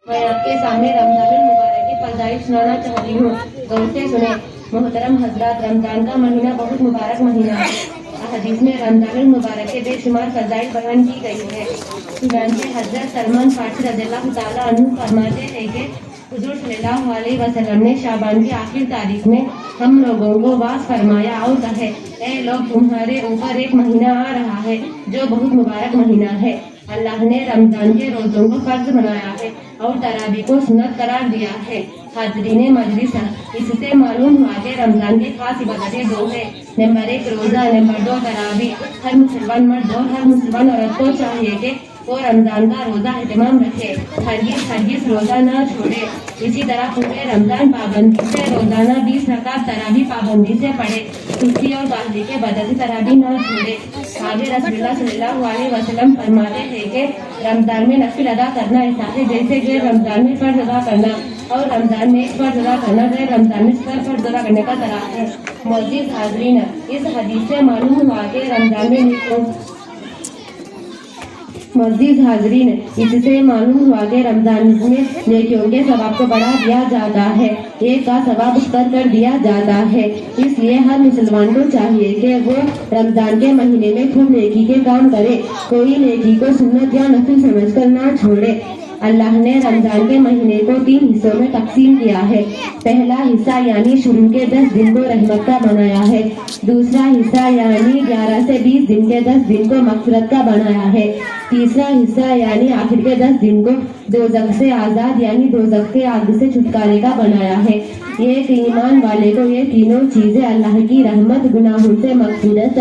میں آپ کے سامنے رمضان المبارک کی فضائل سنانا چاہتی ہوں، غور سے سنیں۔ محترم حضرات، رمضان کا مہینہ بہت مبارک مہینہ ہے۔ حدیث میں رمضان المبارک کے بے شمار فضائل بیان کی گئی ہے۔ چنانچہ حضرت سلمان فارسی رضی اللہ تعالیٰ عنہ فرماتے ہیں کہ حضور صلی اللہ علیہ وسلم نے شعبان کی آخر تاریخ میں ہم لوگوں کو واعظ فرمایا اور کہے، اے لوگ، تمہارے اوپر ایک مہینہ آ رہا ہے جو بہت مبارک مہینہ ہے۔ اللہ نے رمضان کے روزوں کو فرض بنایا ہے اور تراویح کو سنت قرار دیا ہے۔ حاضرین مجلس، اس سے معلوم ہوا کہ رمضان کی خاص عبادتیں دو ہیں۔ نمبر 1 روزہ، نمبر 2 تراویح۔ ہر مسلمان مرد اور ہر مسلمان عورت کو چاہیے کہ وہ رمضان کا روزہ اہتمام رکھے، ہرگز روزہ نہ چھوڑے۔ اسی طرح پورے رمضان پابندی سے روزانہ 20 رکعت تراویح پابندی سے پڑھے، سستی اور کاہلی کے وجہ سے تراویح نہ چھوڑے۔ آگے رسول اللہ صلی اللہ علیہ وسلم فرماتے ہیں کہ رمضان میں نفل ادا کرنا ایسا ہے جیسے کہ رمضان میں فرض ادا کرنا، اور رمضان میں ایک فرض ادا کرنا غیر رمضان میں 7 فرض ادا کرنے کا طرح ہے۔ معزز حاضرین، اس حدیث سے معلوم ہوا کہ رمضان میں نیکیوں کے ثواب کو بڑھا دیا جاتا ہے، ایک کا ثواب اشتر کر دیا جاتا ہے۔ اس لیے ہر مسلمان کو چاہیے کہ وہ رمضان کے مہینے میں خوب نیکی کے کام کرے، کوئی نیکی کو سنت یا نفل سمجھ کر نہ چھوڑے۔ اللہ نے رمضان کے مہینے کو 3 حصوں میں تقسیم کیا ہے۔ پہلا حصہ یعنی شروع کے 10 دن کو رحمت کا بنایا ہے، دوسرا حصہ یعنی 11 سے 20 دن کے 10 دن کو مغفرت کا بنایا ہے، تیسرا حصہ یعنی آخر کے 10 دن کو دوزخ سے آزاد یعنی دوزخ کے آگ سے چھٹکارے کا بنایا ہے۔ ایک ایمان والے کو یہ تینوں چیزیں اللہ کی رحمت، گناہوں سے مغفرت،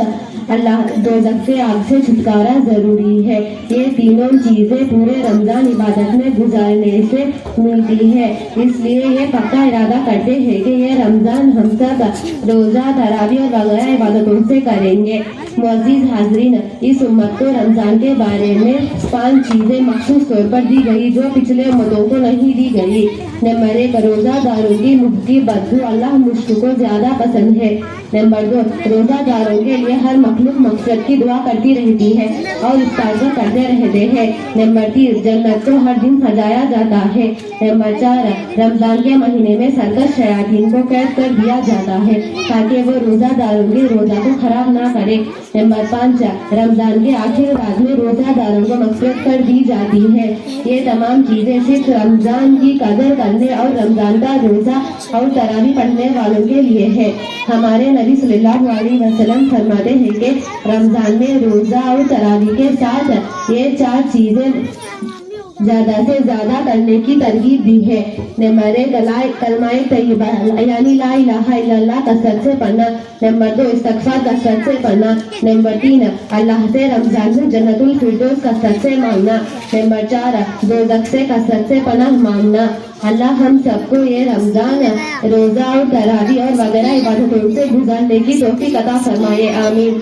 دوزخ سے آگ سے چھٹکارا ضروری ہے۔ یہ تینوں چیزیں پورے رمضان عبادت میں گزارنے سے ملتی ہے۔ اس لیے یہ پکا ارادہ کرتے ہیں کہ یہ رمضان ہم سب روزہ، تراویح اور وغیرہ عبادتوں سے کریں گے۔ معزز حاضرین، اس امت کو رمضان کے بارے میں 5 چیزیں مخصوص طور پر دی گئی جو پچھلے امتوں کو نہیں دی گئی۔ نمبر 1 روزہ داروں کی منہ کی بدبو اللہ مشک کو زیادہ پسند ہے۔ نمبر 2 روزہ داروں کے لیے ہر مخلوق مغفرت کی دعا کرتی رہتی ہے اور استغفار کرتے رہتے ہیں۔ نمبر 3 جنت کو ہر دن سجایا جاتا ہے۔ نمبر 4 رمضان کے مہینے میں سرکش شیاطین کو قید کر دیا جاتا ہے تاکہ وہ روزہ داروں کے روزہ کو خراب نہ کرے۔ نمبر 5 رمضان کے آخر رات میں روزہ داروں کو مغفرت کر دی جاتی ہے۔ یہ تمام چیزیں صرف رمضان کی قدر کرنے اور رمضان کا روزہ اور تراویح پڑھنے والوں کے لیے ہے۔ ہمارے نبی صلی اللہ علیہ وسلم فرماتے ہیں کہ رمضان میں روزہ اور تراویح کے ساتھ یہ 4 چیزیں زیادہ سے زیادہ کرنے کی ترغیب دی ہے۔ نمبر 1 کلمہ طیبہ یعنی لا الہ الا اللہ کثرت سے پڑھنا۔ نمبر 2 استغفار کثرت سے پڑھنا۔ نمبر 3 اللہ سے رمضان میں جنت الفردوس کثرت سے مانگنا۔ نمبر 4 دوزخ سے کثرت سے پناہ مانگنا۔ اللہ ہم سب کو یہ رمضان روزہ اور تراویح اور وغیرہ عبادتوں سے گزارنے کی توفیق عطا فرمائے، آمین۔